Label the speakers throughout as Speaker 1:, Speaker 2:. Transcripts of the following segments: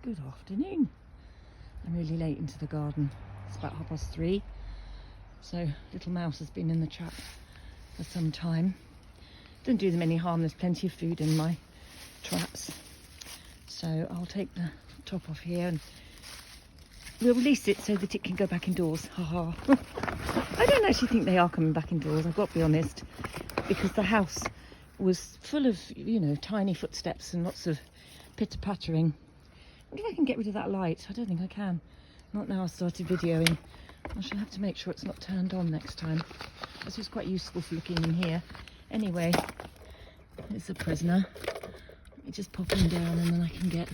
Speaker 1: Good afternoon. I'm really late into the garden. It's about 3:30. So little mouse has been in the trap for some time. Don't do them any harm, there's plenty of food in my traps. So I'll take the top off here and we'll release it so that it can go back indoors. Haha. I don't actually think they are coming back indoors, I've got to be honest, because the house was full of, you know, tiny footsteps and lots of pitter-pattering. I wonder if I can get rid of that light. I don't think I can. Not now I started videoing. I shall have to make sure it's not turned on next time. This is quite useful for looking in here. Anyway, it's a prisoner. Let me just pop him down and then I can get...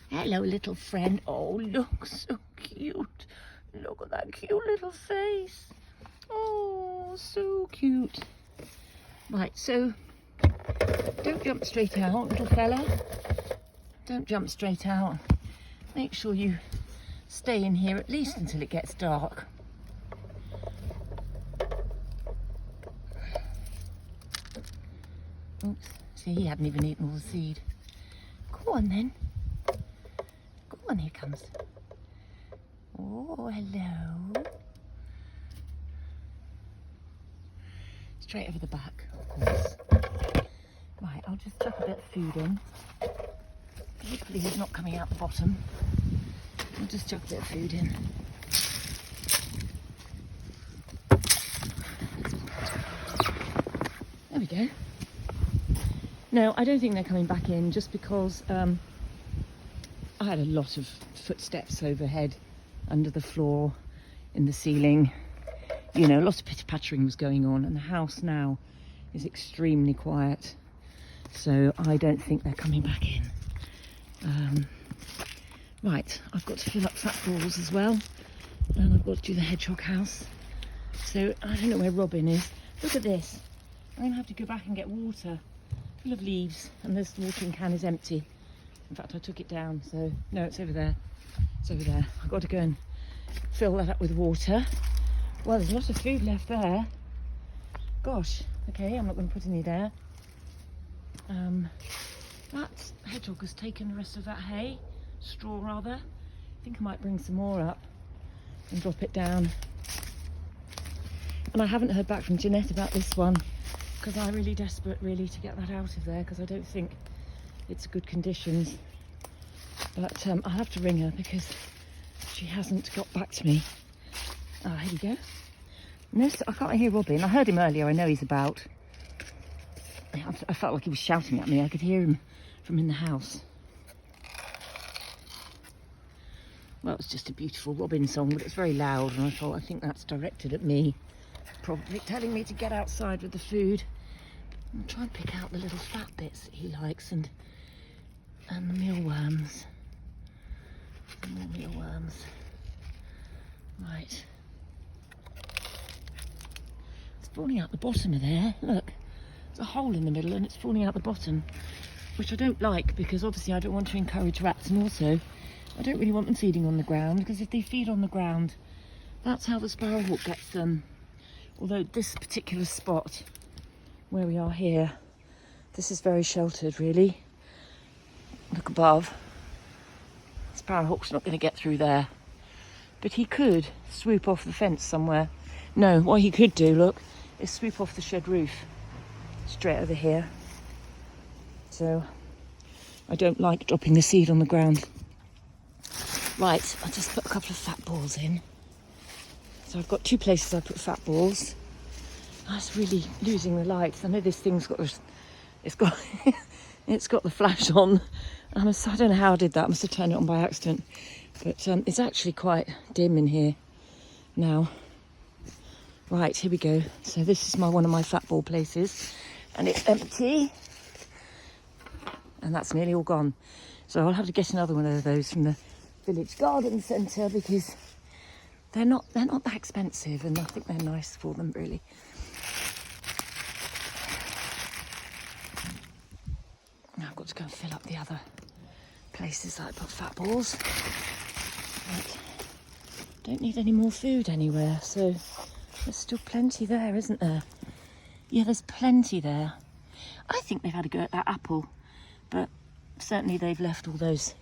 Speaker 1: Hello, little friend. Oh, look, so cute. Look at that cute little face. Oh, so cute. Right, so don't jump straight out, little fella. Don't jump straight out. Make sure you stay in here at least until it gets dark. Oops, see, he hadn't even eaten all the seed. Go on then. Go on, here comes. Oh, hello. Straight over the back, of course. Right, I'll just chuck a bit of food in. Hopefully he's not coming out the bottom. I'll just chuck a bit of food in. There we go. No, I don't think they're coming back in just because I had a lot of footsteps overhead, under the floor, in the ceiling. You know, lots of pitter-pattering was going on, and the house now is extremely quiet. So I don't think they're coming back in. Right, I've got to fill up fat balls as well, and I've got to do the hedgehog house. So I don't know where Robin is. Look at this. I'm going to have to go back and get water full of leaves, and this watering can is empty. In fact, I took it down, so no, it's over there. It's over there. I've got to go and fill that up with water. Well, there's a lot of food left there. Gosh, okay, I'm not going to put any there. That hedgehog has taken the rest of that hay, straw rather. I think I might bring some more up and drop it down. And I haven't heard back from Jeanette about this one because I'm really desperate really to get that out of there because I don't think it's good conditions. But I'll have to ring her because she hasn't got back to me. Ah, here we go. No, I can't hear Robin. I heard him earlier, I know he's about. I felt like he was shouting at me. I could hear him from in the house. Well, it was just a beautiful Robin song, but it's very loud, and I thought, I think that's directed at me, probably telling me to get outside with the food. I'll try and pick out the little fat bits that he likes, and the mealworms. More mealworms. Right. It's falling out the bottom of there. Look. A hole in the middle and it's falling out the bottom, which I don't like because obviously I don't want to encourage rats, and also I don't really want them feeding on the ground because if they feed on the ground, that's how the sparrowhawk gets them. Although this particular spot where we are here, this is very sheltered really. Look above. Sparrowhawk's not going to get through there, but he could swoop off the fence somewhere. No, what he could do, look, is swoop off the shed roof. Straight over here. So I don't like dropping the seed on the ground. Right, I'll just put a couple of fat balls in. So I've got two places I put fat balls. I was really losing the lights. I know this thing's got it's got the flash on. I don't know how I did that. I must have turned it on by accident. But it's actually quite dim in here now. Right, here we go. So this is one of my fat ball places. And it's empty, and that's nearly all gone. So I'll have to get another one of those from the village garden centre because they're not that expensive, and I think they're nice for them really. Now I've got to go and fill up the other places that I put fat balls. Right. Don't need any more food anywhere, so there's still plenty there, isn't there? Yeah, there's plenty there. I think they've had a go at that apple, but certainly they've left all those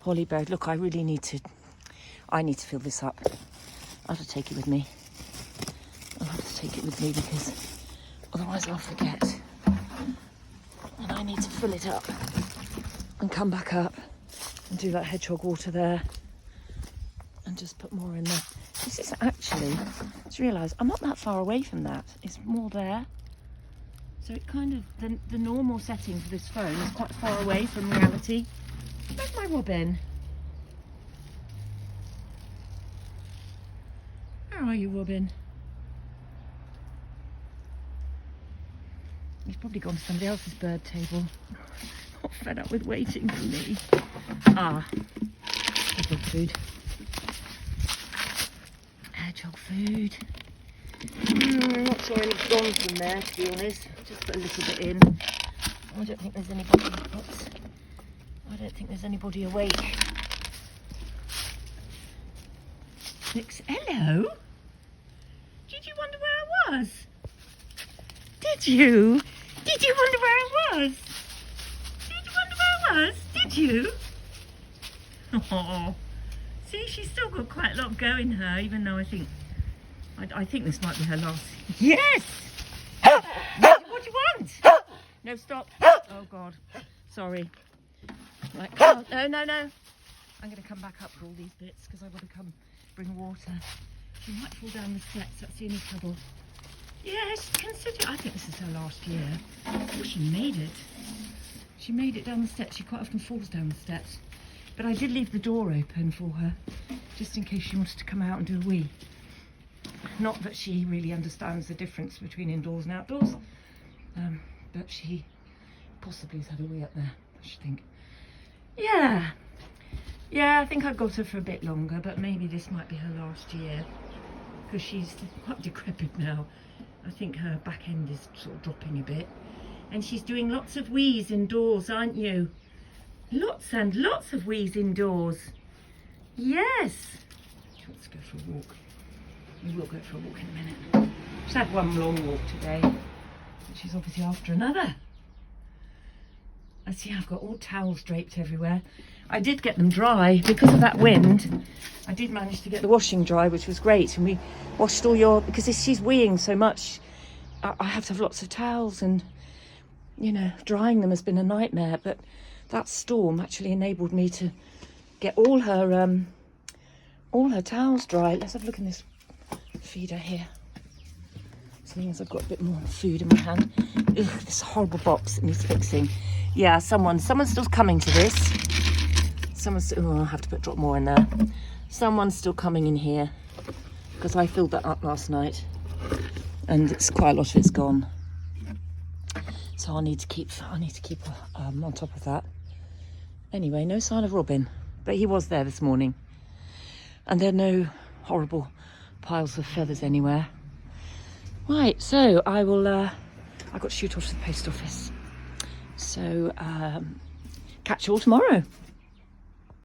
Speaker 1: holly berry. Look, I need to fill this up. I'll have to take it with me. Because otherwise I'll forget. And I need to fill it up and come back up and do that hedgehog water there and just put more in there. This is actually, just realised I'm not that far away from that. It's more there. So it kind of, the normal setting for this phone is quite far away from reality. Where's my robin? Where are you, Robin? He's probably gone to somebody else's bird table. Not fed up with waiting for me. Ah, hedgehog food. Hedgehog food. I'm not sure anything's gone from there, to be honest. Just put a little bit in. I don't think there's anybody. Oops. I don't think there's anybody awake. Hello? Did you wonder where I was? Did you? Did you wonder where I was? Did you wonder where I was? Did you? Oh, see, she's still got quite a lot going her, even though I think this might be her last. Yes! What do you want? No, stop. Oh, God. Sorry. Right. Oh, no. I'm going to come back up for all these bits because I've got to come bring water. She might fall down the steps. That's the only trouble. Yes, consider. I think this is her last year. Oh, she made it. She made it down the steps. She quite often falls down the steps. But I did leave the door open for her, just in case she wanted to come out and do a wee. Not that she really understands the difference between indoors and outdoors, but she possibly has had a wee up there, I should think. Yeah, I think I've got her for a bit longer, but maybe this might be her last year, because she's quite decrepit now. I think her back end is sort of dropping a bit. And she's doing lots of wees indoors, aren't you? Lots and lots of wees indoors. Yes. She wants to go for a walk. We will go for a walk in a minute. She's had one long walk today, but she's obviously after another. I see I've got all towels draped everywhere. I did get them dry because of that wind. I did manage to get the washing dry, which was great. And we washed all your, because she's weeing so much, I have to have lots of towels, and, you know, drying them has been a nightmare. But that storm actually enabled me to get all her towels dry. Let's have a look in this feeder here. Seeing as I've got a bit more food in my hand. Ugh, this horrible box that needs fixing. Yeah, someone's still coming to this. I'll have to drop more in there. Someone's still coming in here because I filled that up last night, and it's quite a lot of it's gone. So I need to keep on top of that. Anyway, no sign of Robin, but he was there this morning, and there are no horrible piles of feathers anywhere. Right, so I will. I got to shoot off to the post office. So catch you all tomorrow.